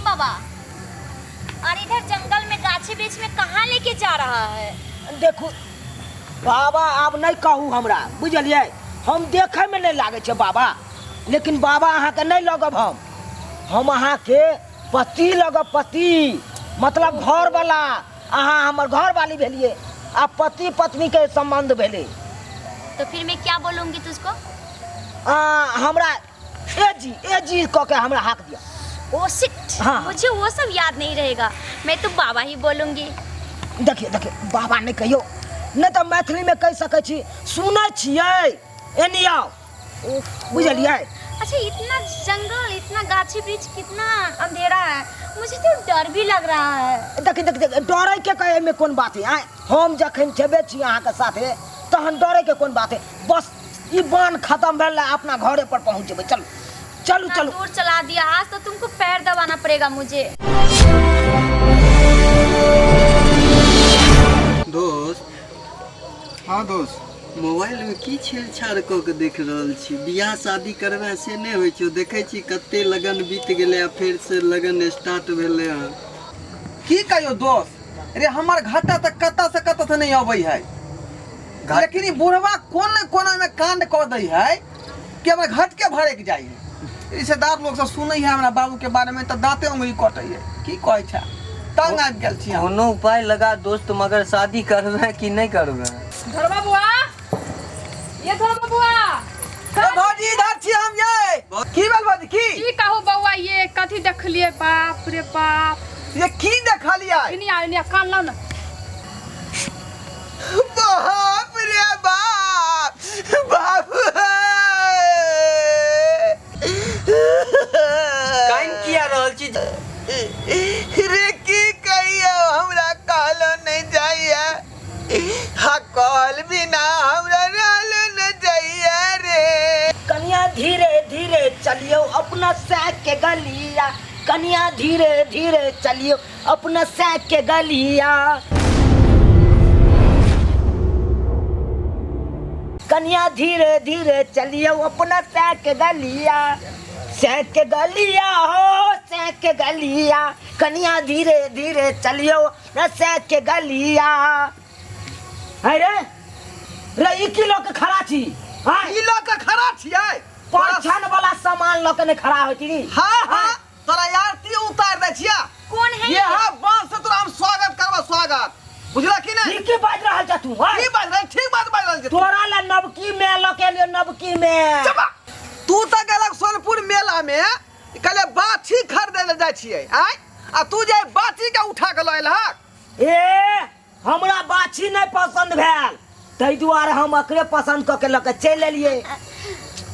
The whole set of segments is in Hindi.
बाबा। और इधर जंगल में गाछी बीच में कहाँ लेके जा रहा है? देखो बाबा अब नहीं कहू हमरा बुझलिए, हम देखे में नहीं लागे छे बाबा, लेकिन बाबा अहाँ के नहीं लगब, हम अहाँ के पति लगब, पति मतलब घर वाला। अहाँ हमर घर वाली भेलिए आ पति पत्नी के संबंध भेले। तो फिर मैं क्या बोलूंगी तुझको? हमरा ए जी कह के हमरा हाक दिया। ओ शिट, हाँ। मुझे वो सब याद नहीं रहेगा, मैं तो बाबा ही बोलूंगी। देखिए बाबा नहीं कहियो, नहीं तो मैथिली में कह सके छी, सुनै छियै एनी आओ, बुझलिए। अच्छा, इतना जंगल, इतना गाछी वृक्ष, कितना अंधेरा है, मुझे तो डर भी लग रहा है। देखिए डरे के कहे में कौन बात है? हम जखन जेबे छी अहाँ के साथे तहन डरे के कौन बात है? बस ई बान खत्म भेल, अपना घरे पर पहुंच जेबे। चलो चलो चलो। दूर चला दिया, आज तो तुमको पैर दबाना पड़ेगा मुझे। दोस्त। हाँ दोस्त, मोबाइल में की छेड़छाड़ कऽ के देख रहल छी? बियाह शादी करबा से नहीं होइ छै, देखै छी कते लगन बीत गेलै आ फेर से लगन स्टार्ट भेलै हँ। की कहियो दोस्त, अरे हमार घाटा तक कत से नहीं अबै है, लेकिन ई बुढ़वा कोन कोना में कांड कर दै है कि हमरा घट के भरे के जाई है। रिश्तेदार लोग सब सुनै है हमरा बाबू के बारे में तो दांते उंगली कटै है। की कहै छै, तंग आबि गेल छी हम। कोनो उपाय लगा दोस्त, मगर शादी करबे कि नहीं करबे? धरवा बुआ, ये धरवा बुआ। ए भौजी इधर छी हम ये। की भेल भौजी की कहू बउआ, ये कथी देखलिए? बाप रे बाप, ये की देखलियै? इनिया कान लो ना। बाप रे बाप, बाप काइन किया रहल छी? रे की कहियो, हमरा कहलो नहीं जाइए, हाँ कहल भी ना हमरा रहलो न जाइए रे। कनिया धीरे धीरे चलियो अपना सैक के गलिया, कनिया धीरे धीरे चलियो अपना सैक के गलिया, कनिया धीरे धीरे चलियो अपना सैक के गलिया, सैक के गलिया हो सैक के गलिया, कनिया धीरे धीरे चलियो अपना सैक के गलिया। अरे रे ई किलो के खड़ा छी? हाँ किलो के खड़ा छियै? परछन वाला सामान ल के ने खड़ा होती नी। हाँ हाँ, तोरा आरती उतार दे छिया। कौन है ये हाँ बांस से तोरा हम स्वागत करबो, स्वागत, बुझला कि नहीं? ई की बाज रहल छ तू? की बात रहे, ठीक बात बाज रहल छै तू। तोरा ले नबकी में ल के लियो, नबकी में। चुप। तू त गेलक सोनपुर मेला में, कहले बाछी खरीदे ले जाय छियै, आय आ तू जे बाछी के उठा के लैल हक। ए हमरा बाछी नहीं पसंद भेल, तै दुआरे हम एकरे पसंद क के ल के चल एलिए।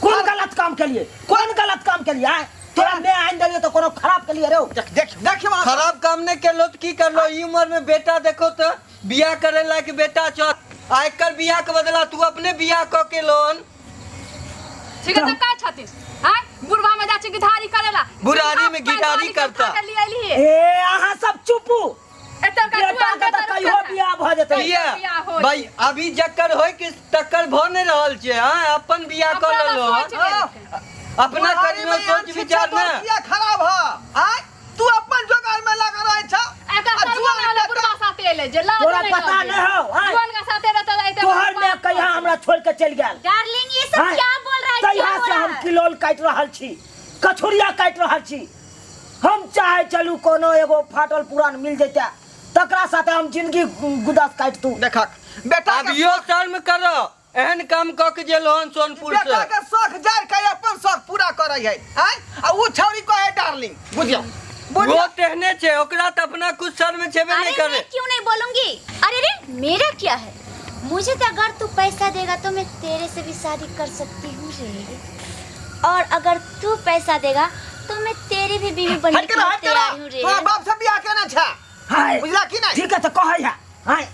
कौन गलत काम के लिए? कौन गलत काम के लिए? आय तोरा मैं आइन देलियो तो कोनो खराब के लिए रे? देख खराब काम नहीं केलो तो की करलो? ई उम्र में बेटा देखो तो बियाह करे लायक बेटा छ, आ एकर बियाह के बदला तू अपने बियाह क के लोन। ठीक है, तो का छतीस? हां, बुढ़वा में जाचे गिधारी करेला, बुढ़ारी में गिधारी करता। ए अहाँ सब चुपू, एतर का बेटा के त कहियो बियाह भ जेतै। बियाह हो भाई अभी जक्कर होय के टक्कर भ नहीं रहल छै। हां अपन बियाह कर लो, अपना करियो सोच विचार ना। किया खराब ह? आय तू अपन जोगार में लगा रहे छ। एकर सरवा में वाला बुढ़वा साथे एले जे लाज तोरा नहीं पता नहीं हो? आय जुआन का साथे रहता ऐते तोहर में कहिया हमरा छोड़ के चल गेल। डार्लिंग, ये सब क्या बोल रहा है? तहिया से हम किलोल काट रहल छी, कछुरिया काट रहल छी। हम चाहे चलू कोनो एगो फाटल पुरान मिल जैते, तकरा साथे हम जिंदगी गुदास काट तू। देखक बेटा अब यो शर्म करो, एहन काम क के जे लोन सोनपुर से। बेटा के शौक जार के अपन शौक पूरा करे है, आय आ उ छौरी कहे डार्लिंग, बुझियो वो तेहने छे, ओकरा त अपना कुछ शर्म छेबे नहीं करे। मैं क्यों नहीं बोलूंगी? अरे रे, मेरा क्या है? मुझे तो अगर तू पैसा देगा तो मैं तेरे से भी शादी कर सकती हूँ रे, और अगर तू पैसा देगा तो मैं तेरी भी बीवी बनने के लिए तैयार हूँ रे। तोरा बाप से बियाह केना छ? हाय बुझला कि नहीं? ठीक है तो कहै है। हाय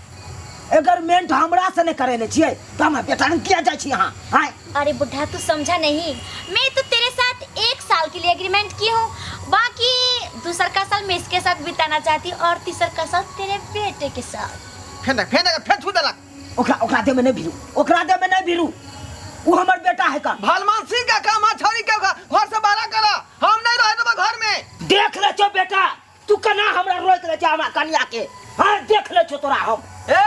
एग्रीमेंट हमरा से नहीं करेले छियै त हम बेटा ने किया जाय छी यहाँ? हाय अरे बुढ़ा, तू समझा नहीं, मैं तो तेरे साथ 1 साल के लिए एग्रीमेंट की हूँ, बाकी दूसरा का साल मैं इसके साथ बिताना चाहती हूँ और तीसरा का साल तेरे बेटे के साथ। फेन छू देलक। ओकरा दे में नहीं भिरू, ओकरा दे में नहीं भिरू, वो हमर बेटा है का। भलमान सिंह का काम है, छौरी के घर से बाहर करा, हम नहीं रहे तो घर में। देख ले छो बेटा, तू कना हमरा रोक ले जा हमरा कन्या के। हां देख ले छो तोरा हम। ए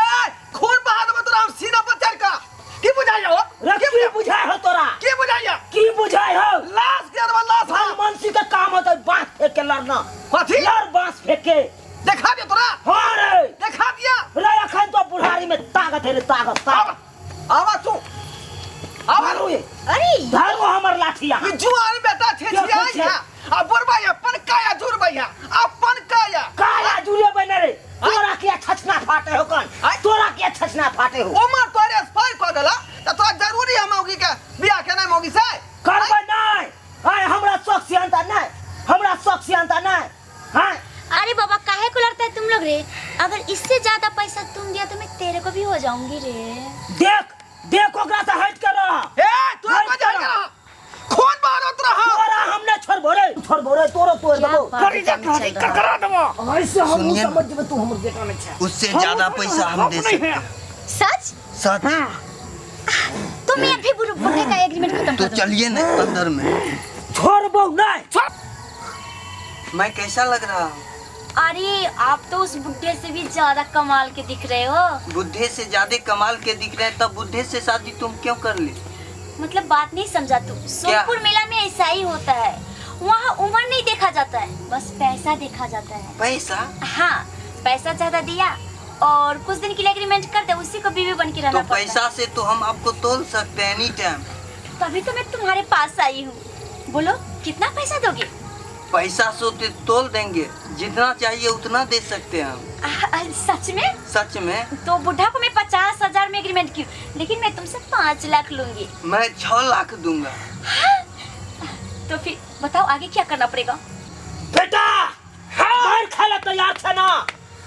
खून बहा देबो तोरा हम सीना पर चढ़ का। की बुझाई हो? रखी बुझाय हो तोरा। की बुझाई हो? की बुझाय हो? लाश के अरवा लाश भाई हां। मनसी का काम होता है बांस फेंक के लड़ना। कथी? लड़ बांस फेंक के। देखा दिया तोरा? हां रे। देखा दिया? रे अखन तो बुढ़ारी में ताकत है रे ताकत। आवा तू। आवा मारो ये। अरे धरो हमर लाठिया। ये जुआन बेटा छेछिया है। अब बरबाई अपन काया जुरबैया। अपन काया। काया जुरे बने रे। तोरा के छछना फाटे हो कन। तोरा के छछना फाटे हो। उमर तोरे स्पाई कर देला त तोरा जरूरी है मौगी के बियाह के नहीं मौगी से करबै नहीं। हाय हमरा शौक से अंता नहीं। हमरा शौक से अंता नहीं। हां अरे बाबा काहे को लड़ता है तुम लोग रे? अगर इससे ज्यादा पैसा तुम दिया तो मैं तेरे को भी हो जाऊंगी रे। देख देख ओकरा से हट के रह। ए तू को जाएगा खून बहारत रहा तोरा हमने छोड़ बोरे तोरो तोड़ क्या देबो। बात करी जा चल रहा है? करा देबो। ऐसे हम सुनिए। समझ जेबे तू हमर बेटा नहीं छै। उससे ज्यादा पैसा हम दे सकते हैं। सच? सच। तो मैं अभी बुढ़े का एग्रीमेंट खत्म तो कर दूं। चलिए ना अंदर में। छोड़बो नहीं। मैं कैसा लग रहा हूँ? अरे आप तो उस बुढ़े से भी ज्यादा कमाल के दिख रहे हो। बुढ़े से ज्यादा कमाल के दिख रहे हैं, तब बुढ़े से शादी तुम क्यों कर ली? मतलब बात नहीं समझा तू। सोनपुर मेला में ऐसा ही होता है। वहाँ उम्र नहीं देखा जाता है, बस पैसा देखा जाता है। पैसा? हाँ, पैसा ज्यादा दिया और कुछ दिन के लिए एग्रीमेंट कर दे, उसी को बीवी बन के रहना तो पड़ता पैसा से तो हम आपको तोल सकते हैं एनी टाइम। है। तभी तो मैं तुम्हारे पास आई हूँ। बोलो कितना पैसा दोगे? पैसा से तो तोल देंगे, जितना चाहिए उतना दे सकते हैं हम। सच में? सच में। तो बुढ़ा को मैं 50,000 में एग्रीमेंट की, लेकिन मैं तुमसे 5 लाख लूंगी। मैं 6 लाख दूंगा। तो फिर बताओ आगे क्या करना पड़ेगा? बेटा मार खाला तैयार छ ना?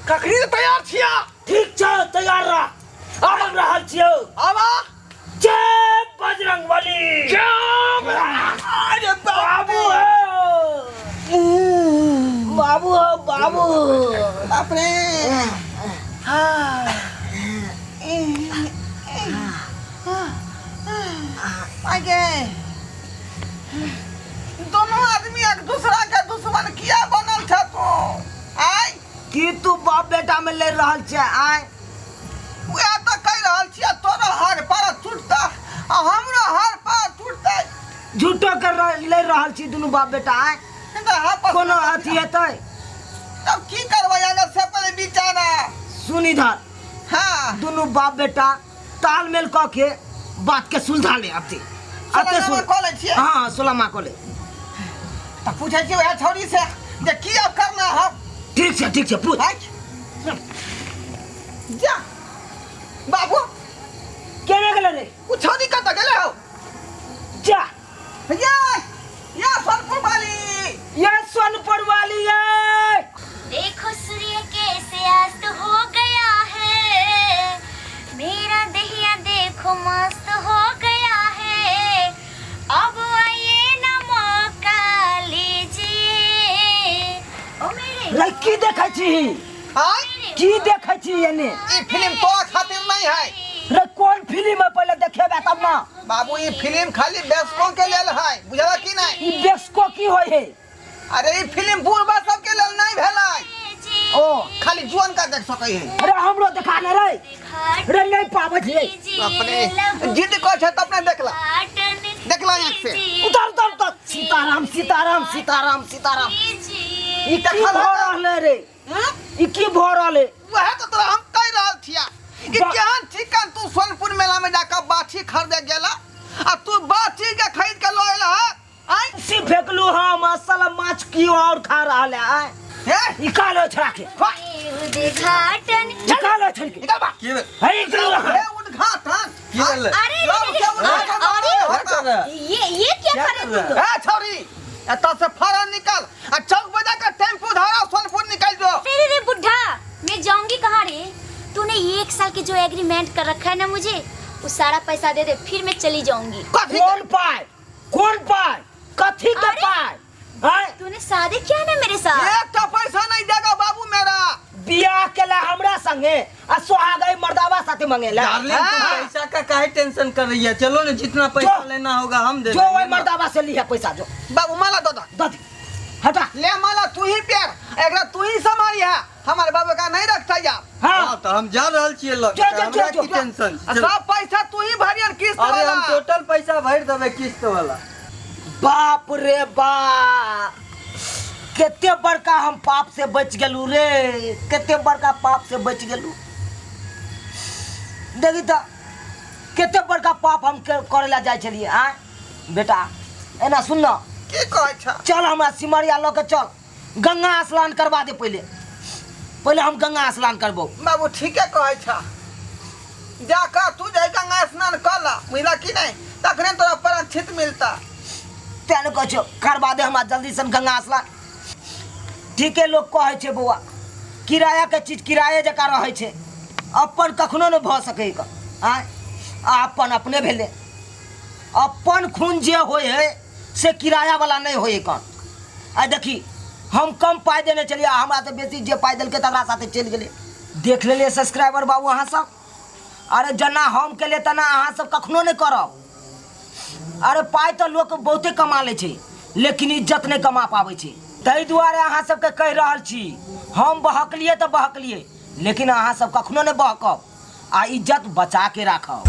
कखनी से तैयार छिया। ठीक छ तैयार रह। आब रहल छियो। आवा जय बजरंगबली। जय। अरे बाबू बाबू बाबू अपने आगे दोनों आदमी एक दूसरा के दुश्मन किया बनल था तो आय की तू बाप बेटा में ले रहल छै। आय उया तो कह रहल छिया तोरा हर पार टूटता आ हमरो हर पार टूटता। झूठो कर ले रहल छी दुनू बाप बेटा। आय कोनो अथी हेतै? तब की करबै अगर से पहले विचारा। सुन इधर, हाँ दुनू बाप बेटा तालमेल क के बात के सुलझा ले अते अते सुलझावा कऽ लै छियै। हां सुलमा को ले। तो पूछे छी वह छोरी से जे की अब करना है। ठीक छै पूछ। जा बाबू केने गेले रे? उ छोरी कत गेले हो? जा या सोनपुर वाली। ये सोनपुर वाली है। देखो सूर्य कैसे अस्त हो गया है, मेरा दहिया देखो मस्त हो गया है। अब आइए ना मौका लीजिए। ओ मेरे रे की देखै छी? हां की देखै छी एने? ई फिल्म तो खातिर नहीं है रे कौन फिल्म है पहले देखेबे तब ना। बाबू ई फिल्म खाली बेस्को के लेल है, बुझला कि नहीं? ई बेस्को की होय है? अरे ई फिल्म बुढ़बा सब के लेल नहीं भेलै। ओ खाली जुआन का देख सकै है। अरे हमरो देखा ने रे। रे नहीं पाबै छी। अपने जिद को छै त अपने देखला आंख से। उतर सीताराम सीताराम सीताराम सीताराम। ई की देखा भ रहले रे? ई की भ रहले? वह तो तोरा हम कह रहल छिया कि केहन चिकन तू सोनपुर मेला में जाकर बाछी खरीदे गेला आ तू बाछी के खरीद के लो एला आय सी फेकलू हम असल माछ की और खा रहले। आय हे निकालो छड़ा के। उद्घाटन। निकालो छड़ के। निकल बा है निकालो। हे उद्घाटन की भेलै? अरे लो के उद्घाटन ये क्या कर रहे तुम? ए छोरी एता से फौरन निकल आ चौक बजा के टेम्पो धरा सोनपुर निकल जो। रे बुढ़ा, मैं जाऊंगी कहाँ रे? तूने 1 साल की जो एग्रीमेंट कर रखा है ना मुझे, वो सारा पैसा दे दे, फिर मैं चली जाऊंगी। कौन पाए कथी के पाए? हैं तूने शादी किया ना मेरे साथ। एक तो पैसा नहीं देगा बाबू मेरा। बियाह केला हमरा संगे आ सोहागई मर्दावा साथे मंगेला। डार्लिंग तुम पैसा का काहे टेंशन कर रही है? चलो ना जितना पैसा लेना होगा हम दे जो वही देंगे ना। मर्दावा से लिया पैसा जो। बाबू माला दो दो। दद हटा। ले माला तू ही पेड़ एकरा तू ही संभालिया हमारे बाबा का नहीं रखता जा। हाँ तो हम जा रहल छियै लग चल, चल, हमरा चल, की चल। टेंशन छै? सब पैसा तू ही भरियन किस्त अरे वाला। हम टोटल पैसा भरि देबै किस्त वाला। बाप रे बाप, केते बड़का हम पाप से बच गेलू रे, केते बड़का पाप से बच गेलू। देखी तो केते बड़का पाप हम करे ला जाय छलिए। आ बेटा एना सुन न, की कहै छ? चल हमरा सिमरिया ल के चल, गंगा स्नान करवा दे। पहले हम गंगा स्नान करबो। बाबू ठीके कहै छ, जाकर तू जाय गंगा स्नान कर ला, मिला कि नहीं तखने तोरा परक्षित मिलता। तेन कह छो करवा दे हमरा जल्दी से गंगा स्नान। ठीके लोग कहे छे बौआ, किराया के चीज किराए जका रहे छे, अपन कखनो न भ सके। अपन अपने भेले, अपन खून जे होए है से किराया वाला नहीं होए। कौन आ देखी हम कम पाई देने चलिए, हमरा से बेसी जे पाई दिलके तकरा साथे चल गेले। देख लेलिए सब्सक्राइबर बाबू अहाँ सब, अरे जना हम के लिए तना अहाँ सब कखनो नहीं करब। अरे पाई तो लोग बहुते कमा ले छे, लेकिन इज्जत नहीं कमा पावे छे। तै दुआरे अहाँ सबके कह रहल छी, हम बहकलिए तो बहकलिए, लेकिन अहाँ सब कखनो नहीं बहकब आ इज्जत बचा के राखब।